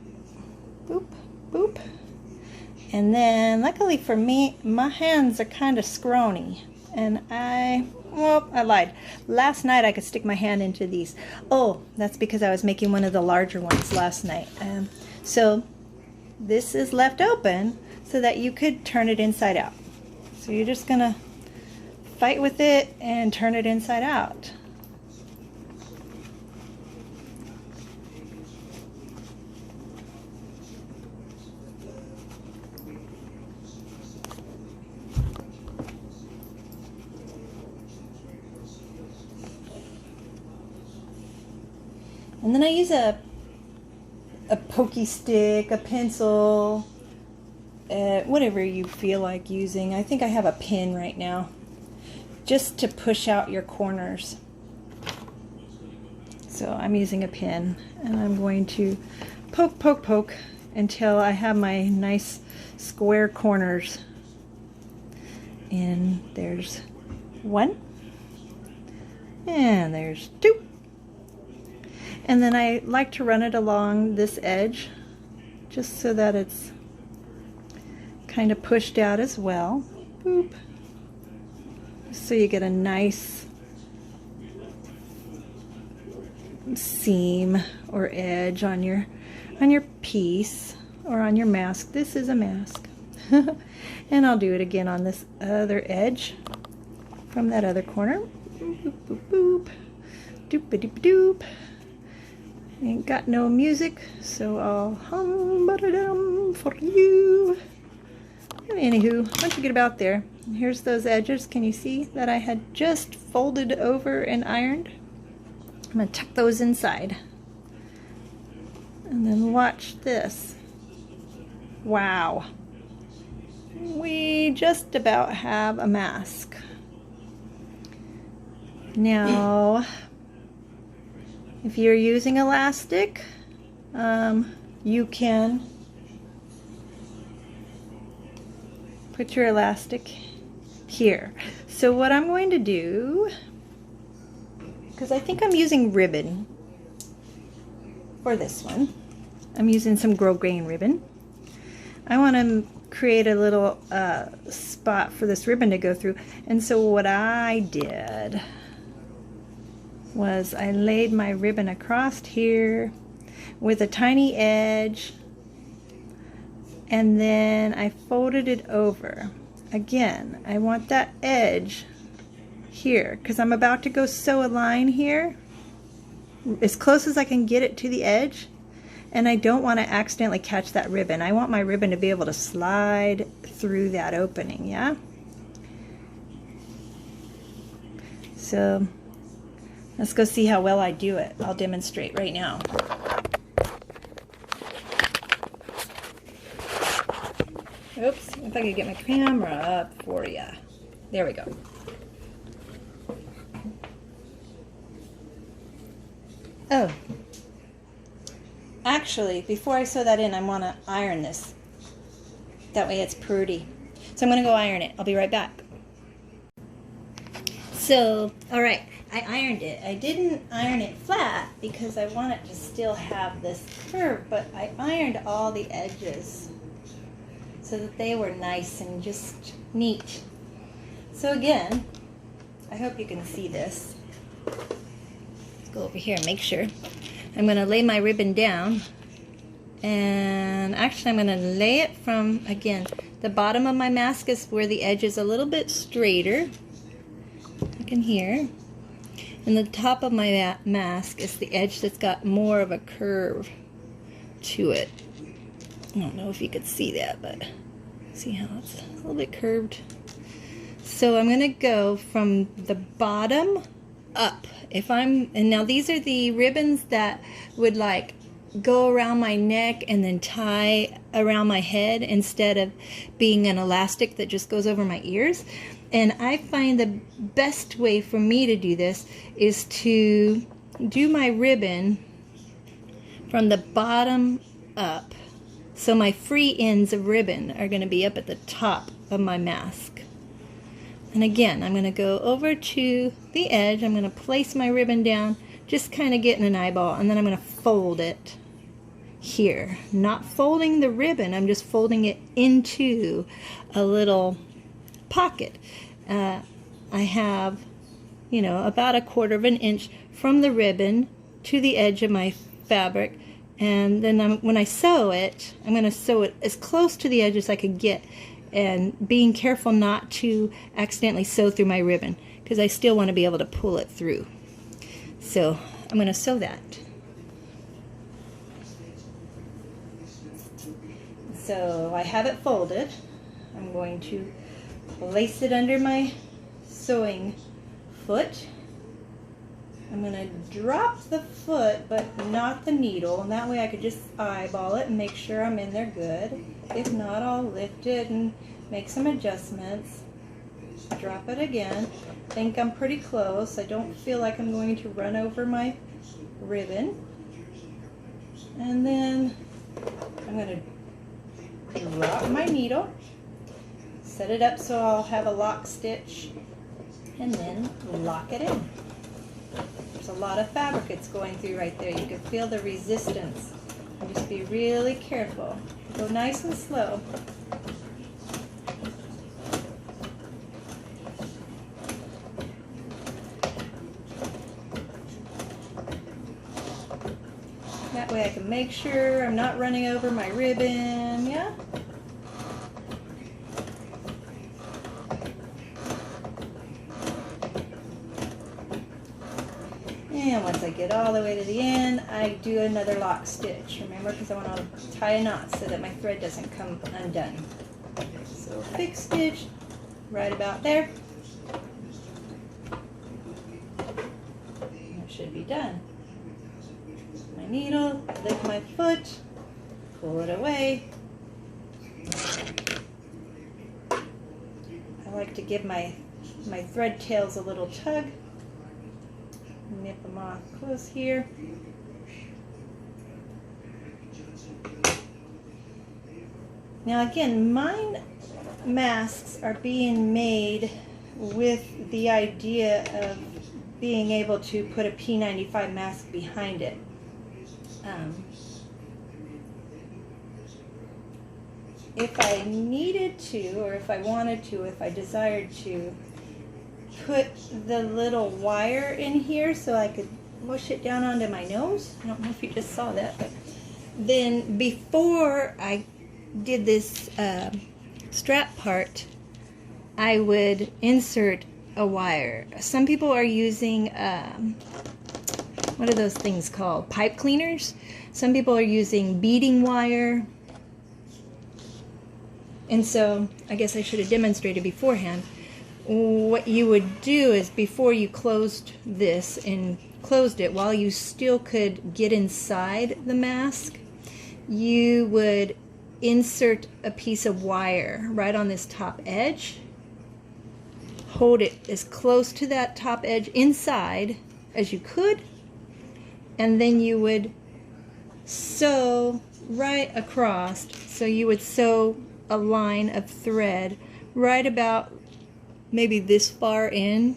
boop, boop. And then luckily for me, my hands are kind of scrawny, and I lied. Last night I could stick my hand into these. Oh, that's because I was making one of the larger ones last night. So this is left open so that you could turn it inside out. So you're just gonna fight with it and turn it inside out. And then I use a pokey stick, a pencil, whatever you feel like using. I think I have a pin right now, just to push out your corners. So I'm using a pin, and I'm going to poke, poke, poke until I have my nice square corners. And there's 1, and there's 2. And then I like to run it along this edge just so that it's kind of pushed out as well. Boop. So you get a nice seam or edge on your on your piece or on your mask. This is a mask. And I'll do it again on this other edge from that other corner. Boop, boop, boop. Doop-a-doop-a-doop. Ain't got no music, so I'll hum-ba-da-dum for you. And anywho, once you get about there, here's those edges. Can you see that I had just folded over and ironed? I'm going to tuck those inside. And then watch this. Wow. We just about have a mask. Now, if you're using elastic, you can put your elastic here. So what I'm going to do, because I think I'm using ribbon for this one. I'm using some grosgrain ribbon. I want to create a little spot for this ribbon to go through. And so what I did was I laid my ribbon across here with a tiny edge, and then I folded it over. Again, I want that edge here because I'm about to go sew a line here as close as I can get it to the edge, and I don't want to accidentally catch that ribbon. I want my ribbon to be able to slide through that opening, yeah? So let's go see how well I do it. I'll demonstrate right now. Oops, if I could get my camera up for you. There we go. Oh, actually, before I sew that in, I want to iron this. That way it's pretty. So I'm going to go iron it. I'll be right back. So, all right, I ironed it. I didn't iron it flat because I want it to still have this curve, but I ironed all the edges so that they were nice and just neat. So again, I hope you can see this. Let's go over here and make sure. I'm going to lay my ribbon down, and actually I'm going to lay it from, again, the bottom of my mask is where the edge is a little bit straighter. Look in here. And the top of my mask is the edge that's got more of a curve to it. I don't know if you could see that, but see how it's a little bit curved. So I'm going to go from the bottom up. And now these are the ribbons that would like go around my neck and then tie around my head instead of being an elastic that just goes over my ears. And I find the best way for me to do this is to do my ribbon from the bottom up. So my free ends of ribbon are going to be up at the top of my mask. And again, I'm going to go over to the edge. I'm going to place my ribbon down, just kind of getting an eyeball, and then I'm going to fold it here. Not folding the ribbon, I'm just folding it into a little pocket. I have, you know, about 1/4 of an inch from the ribbon to the edge of my fabric, and then when I sew it, I'm going to sew it as close to the edge as I could get, and being careful not to accidentally sew through my ribbon because I still want to be able to pull it through. So I'm going to sew that. So I have it folded. I'm going to place it under my sewing foot. I'm going to drop the foot but not the needle, and that way I could just eyeball it and make sure I'm in there good. If not, I'll lift it and make some adjustments. Drop it again. Think I'm pretty close. I don't feel like I'm going to run over my ribbon. And then I'm going to drop my needle, set it up so I'll have a lock stitch, and then lock it in. There's a lot of fabric it's going through right there. You can feel the resistance. And just be really careful. Go nice and slow. That That way I can make sure I'm not running over my ribbon, yeah? And once I get all the way to the end, I do another lock stitch. Remember, because I want to tie a knot so that my thread doesn't come undone. So fixed stitch right about there. That should be done. My needle, lift my foot, pull it away. I like to give my thread tails a little tug. Nip them off close here. Now again, mine masks are being made with the idea of being able to put a P95 mask behind it. If I needed to, or if I wanted to, if I desired to, put the little wire in here so I could mush it down onto my nose. I don't know if you just saw that, but then before I did this strap part, I would insert a wire. Some people are using what are those things called? Pipe cleaners. Some people are using beading wire. And so I guess I should have demonstrated beforehand. What you would do is, before you closed this and closed it, while you still could get inside the mask, you would insert a piece of wire right on this top edge, hold it as close to that top edge inside as you could, and then you would sew right across. So you would sew a line of thread right about maybe this far in,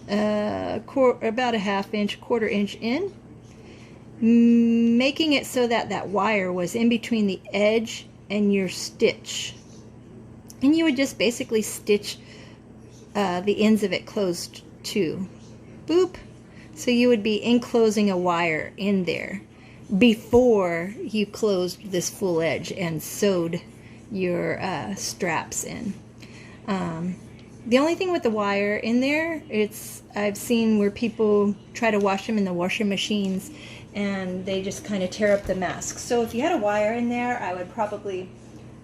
about a ½ inch, quarter-inch in, making it so that that wire was in between the edge and your stitch. And you would just basically stitch the ends of it closed too. Boop. So you would be enclosing a wire in there before you closed this full edge and sewed your straps in. The only thing with the wire in there, I've seen where people try to wash them in the washing machines and they just kind of tear up the mask. So if you had a wire in there, I would probably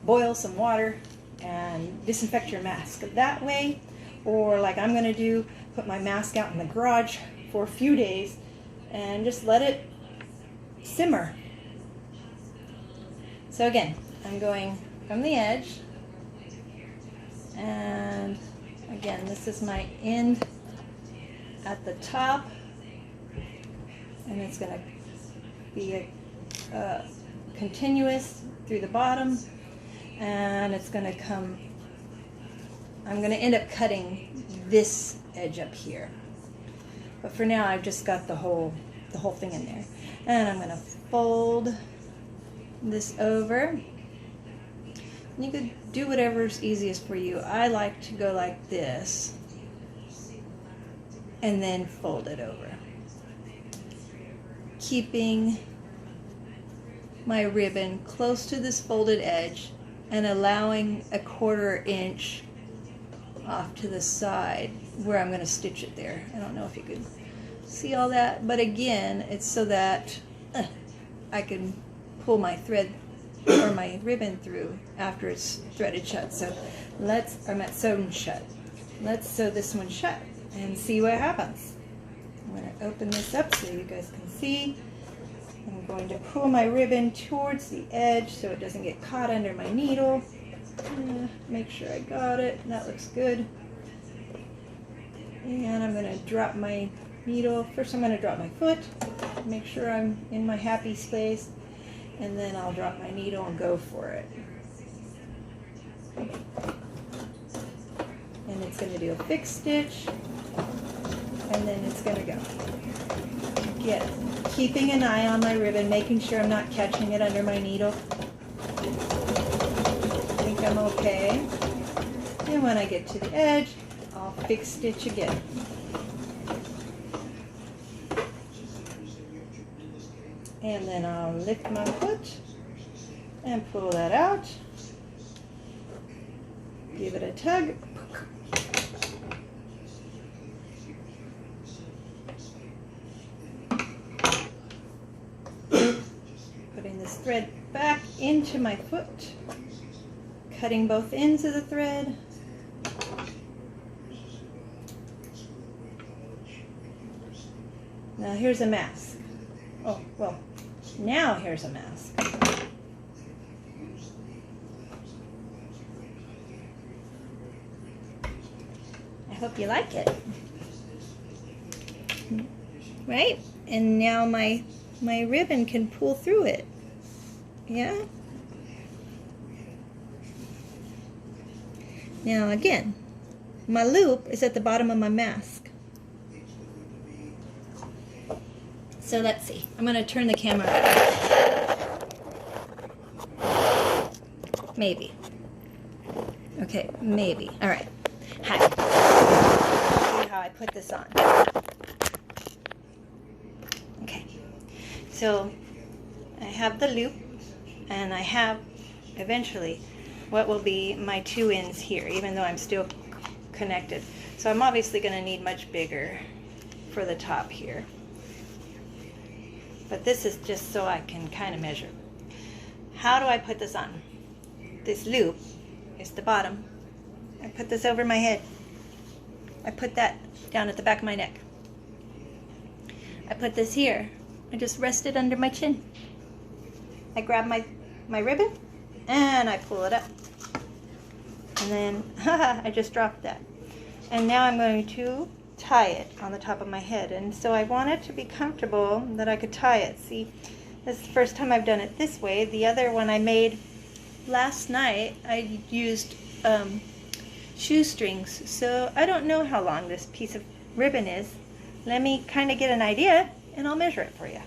boil some water and disinfect your mask that way. Or like I'm going to do, put my mask out in the garage for a few days and just let it simmer. So again, I'm going from the edge, and again, this is my end at the top, and it's going to be a continuous through the bottom, and it's going to come, I'm going to end up cutting this edge up here, but for now I've just got the whole thing in there, and I'm going to fold this over. You could do whatever's easiest for you. I like to go like this and then fold it over, keeping my ribbon close to this folded edge and allowing a quarter-inch off to the side where I'm going to stitch it there. I don't know if you could see all that, but again, it's so that I can pull my thread or my ribbon through after it's threaded shut. So sewn shut. Let's sew this one shut and see what happens. I'm going to open this up so you guys can see. I'm going to pull my ribbon towards the edge so it doesn't get caught under my needle. Make sure I got it. That looks good. And I'm going to drop my needle. First I'm going to drop my foot, make sure I'm in my happy space, and then I'll drop my needle and go for it. And it's going to do a fixed stitch, and then it's going to go. Again, keeping an eye on my ribbon, making sure I'm not catching it under my needle. I think I'm okay. And when I get to the edge, I'll fix stitch again. And then I'll lift my foot and pull that out. Give it a tug. Putting this thread back into my foot. Cutting both ends of the thread. Now here's a mask. Oh, well, now here's a mask. I hope you like it. Right? And now my ribbon can pull through it. Yeah? Now again, my loop is at the bottom of my mask. So let's see. I'm going to turn the camera. Maybe. Okay, maybe. All right. Hi. See how I put this on. Okay. So I have the loop, and I have eventually what will be my two ends here, even though I'm still connected. So I'm obviously going to need much bigger for the top here. But this is just so I can kind of measure. How do I put this on? This loop is the bottom. I put this over my head. I put that down at the back of my neck. I put this here. I just rest it under my chin. I grab my ribbon and I pull it up. And then, I just dropped that. And now I'm going to tie it on the top of my head. And so I want it to be comfortable that I could tie it. See, this is the first time I've done it this way. The other one I made last night, I used shoestrings. So I don't know how long this piece of ribbon is. Let me kind of get an idea and I'll measure it for you.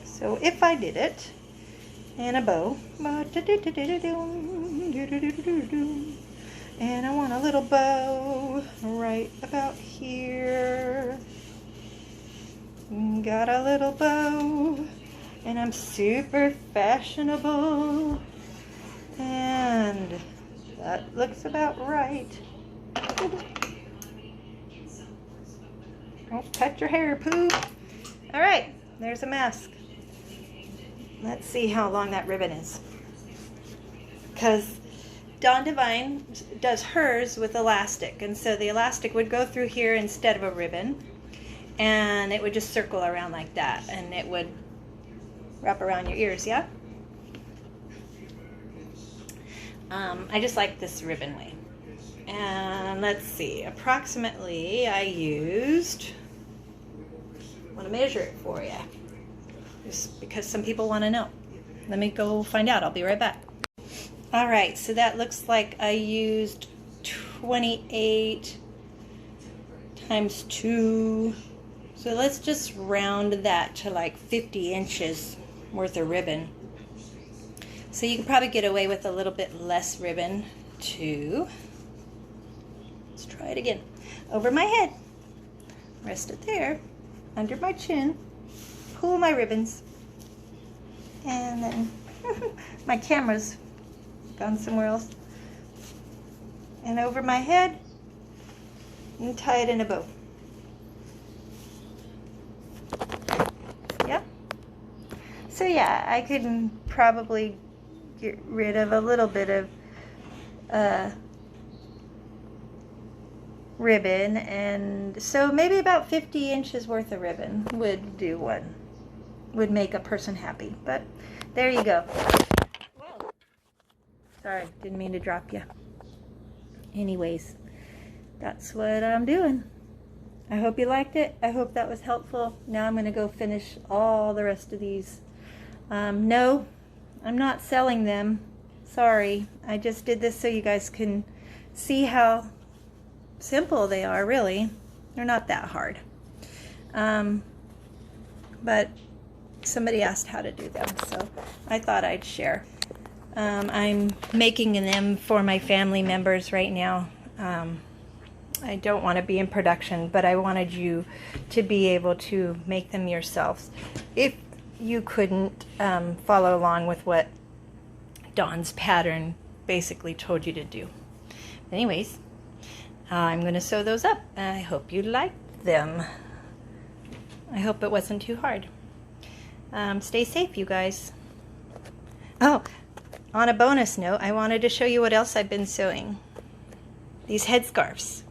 So if I did it in a bow, and I want a little bow right about here. Got a little bow, and I'm super fashionable, and that looks about right. Don't cut your hair, Pooh. All right, there's a mask. Let's see how long that ribbon is. Because Dawn Divine does hers with elastic, and so the elastic would go through here instead of a ribbon, and it would just circle around like that, and it would wrap around your ears, yeah? I just like this ribbon way. And let's see, approximately I used, I want to measure it for you, just because some people want to know. Let me go find out. I'll be right back. All right, so that looks like I used 28 times 2. So let's just round that to like 50 inches worth of ribbon. So you can probably get away with a little bit less ribbon too. Let's try it again. Over my head. Rest it there. Under my chin. Pull my ribbons. And then my camera's gone somewhere else. And over my head. And tie it in a bow. Yep. So yeah, I could probably get rid of a little bit of ribbon, and so maybe about 50 inches worth of ribbon would do one, would make a person happy. But there you go. Whoa. Sorry, didn't mean to drop you. Anyways, that's what I'm doing. I hope you liked it. I hope that was helpful. Now I'm going to go finish all the rest of these. No, I'm not selling them. Sorry. I just did this so you guys can see how simple they are, really. They're not that hard. But somebody asked how to do them, so I thought I'd share. I'm making them for my family members right now. I don't want to be in production, but I wanted you to be able to make them yourselves if you couldn't follow along with what Dawn's pattern basically told you to do. Anyways, I'm going to sew those up. I hope you liked them. I hope it wasn't too hard. Stay safe, you guys. Oh, on a bonus note, I wanted to show you what else I've been sewing. These headscarves.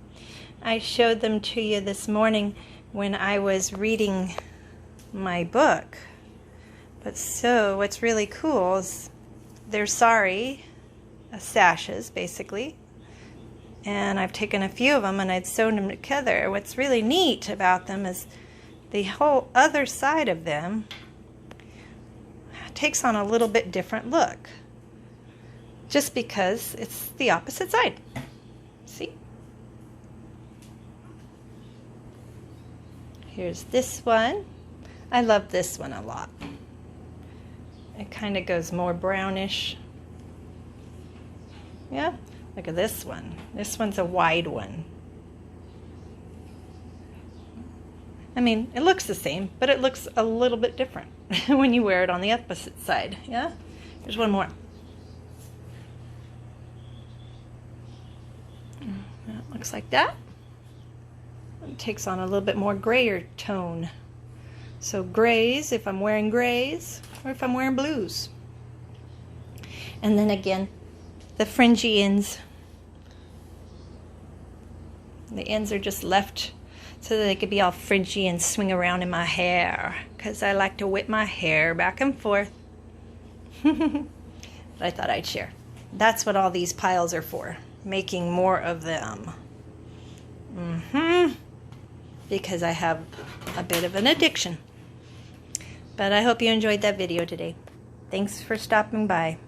I showed them to you this morning when I was reading my book. But so what's really cool is they're sari, sashes basically. And I've taken a few of them and I'd sewn them together. What's really neat about them is the whole other side of them takes on a little bit different look. Just because it's the opposite side. See? Here's this one. I love this one a lot. It kind of goes more brownish. Yeah, look at this one. This one's a wide one. I mean, it looks the same, but it looks a little bit different when you wear it on the opposite side. Yeah? There's one more. It looks like that. It takes on a little bit more grayer tone. So grays if I'm wearing grays or if I'm wearing blues. And then again, the fringy ends. The ends are just left so that they could be all fringy and swing around in my hair, because I like to whip my hair back and forth. But I thought I'd share. That's what all these piles are for, making more of them. Because I have a bit of an addiction. But I hope you enjoyed that video today. Thanks for stopping by.